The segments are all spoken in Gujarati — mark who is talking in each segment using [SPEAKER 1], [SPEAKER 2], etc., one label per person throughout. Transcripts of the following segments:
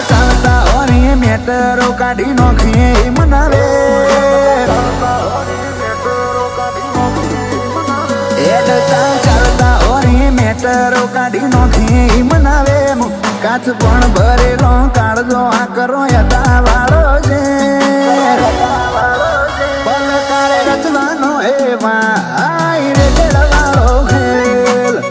[SPEAKER 1] ચાલતા હોરી મેટરો કાઢી નોખીએ મનાવે ચાલતા હોરી મેટરો કાઢી નોખીએ મનાવે કાચ પણ ભરેલો કાળજો આ કરો યતા વાળો છે પલકારે રચવાનો એવા આઈ રે વાળો ખેલ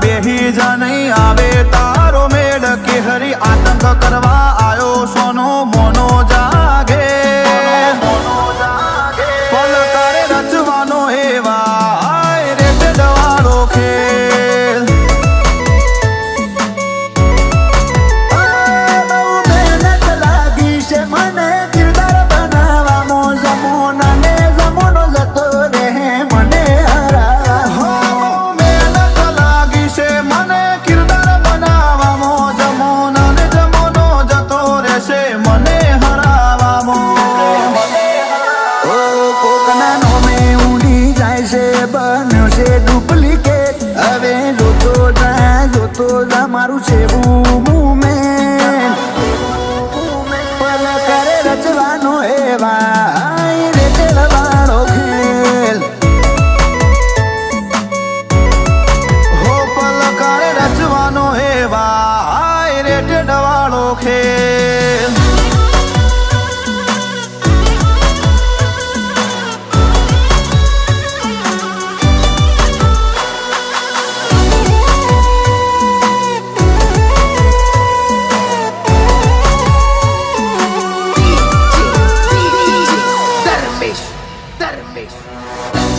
[SPEAKER 1] બેહી જા નહીં આવે તારો મેળ કે હરી આતંક કરવા આયો સોનો મોનો જાગે પલકારે રચવાનો એવા આય રે ડવાળો ખેલ બહુ મહેનત લાગી છે મને કિરદાર બનાવવામાં જમોના ને જમોનો જતો રહે મને ડુપ્લિકેટ હવે જોતો જા મારું છે પલ કરે રચવાનો એવા રે વાળો ખેલ હો પલ કરે રચવાનો એવા રે વાળો ખેલ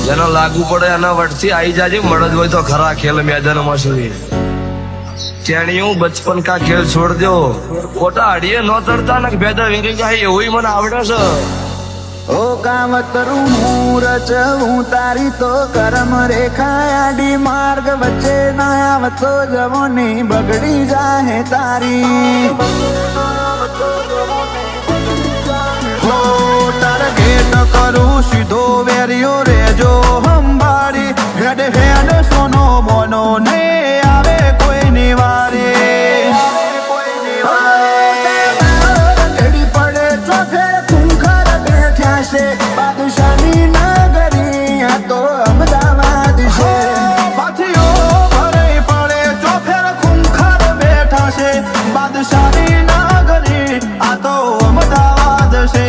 [SPEAKER 2] જેનો લાગુ પડે એના વટથી આવી જાજે મળદ હોય તો ખરા ખેલ મેદાનમાં સુધી ટેણીયું બચપન કા ખેલ છોડ દો ખોટા અડીએ ન ચડતા ને ભેદા વિંગી જાય એવું મને આવડે છે
[SPEAKER 1] ઓ કાવતરું હું રચવું તારી તો કરમ રેખા આડી માર્ગ વચ્ચે ના આવતો જવોની બગડી જાહે તારી હો ટાર્ગેટ કરું સીધો વેરિયો રેજો હંભારી હેડ હેડ સોનો મોનો ને આવે કોઈ ની વારી પડે ચોફેર ખૂંખાર બેઠ્યા છે બાદશાહની નગરી આ તો અમદાવાદ છે પાથીઓ ભરે પડે ચોફેર ખૂંખાર બેઠા છે બાદશાહની નગરી આ તો અમદાવાદ છે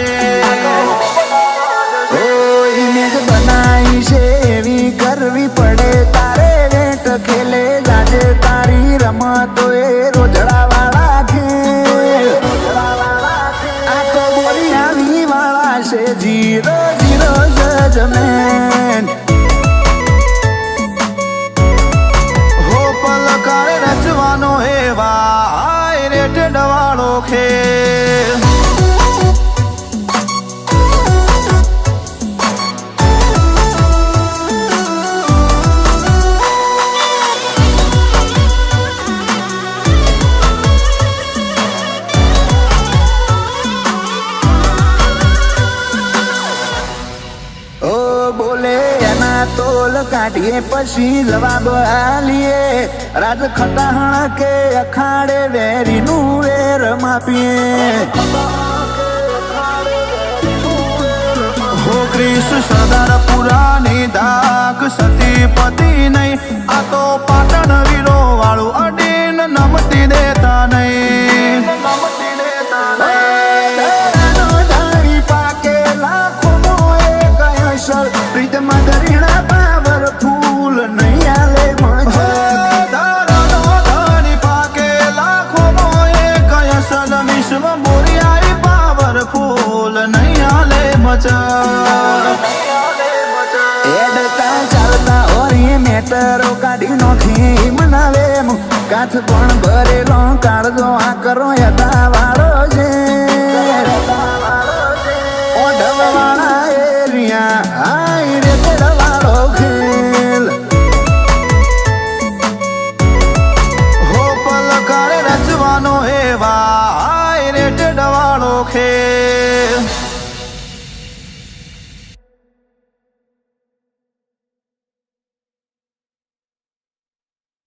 [SPEAKER 1] કરવી પડે તારે વેટ ખેલે જાજે તારી રમતો એ રોજડા વાળા ખેલ આ તો બોરી આવી વાળા છે જીરો જીરો જજમેન હો પલકારે રચવાનો એવા રે ડવાળો ખેલ તોલ કાઢીએ પછી જવાબ આલીએ રાજ ખટાહણ કે અખાડે વેરીનું વેર માપીએ હો ક્રિશ સરદાર પુરાની દાખ સતીપતિ નહીં આ તો પાટણ વીરો વાળું અડીન નમતી દેતા નહીં પ્રીતમાં દરીણા પાવરફુલ નહીં આલે મજા પાકે લાખો મોએ કયા સદ વિશ્વ બોરિયાઈ પાવરફુલ નહીં આલે મજા એડતા ચાલતા હોરી મેટરો કાઢી નોખી મનાવે કાચ પણ ભરેલો કાળજો આ કરો યતા વાળો છે વાળો ખેલ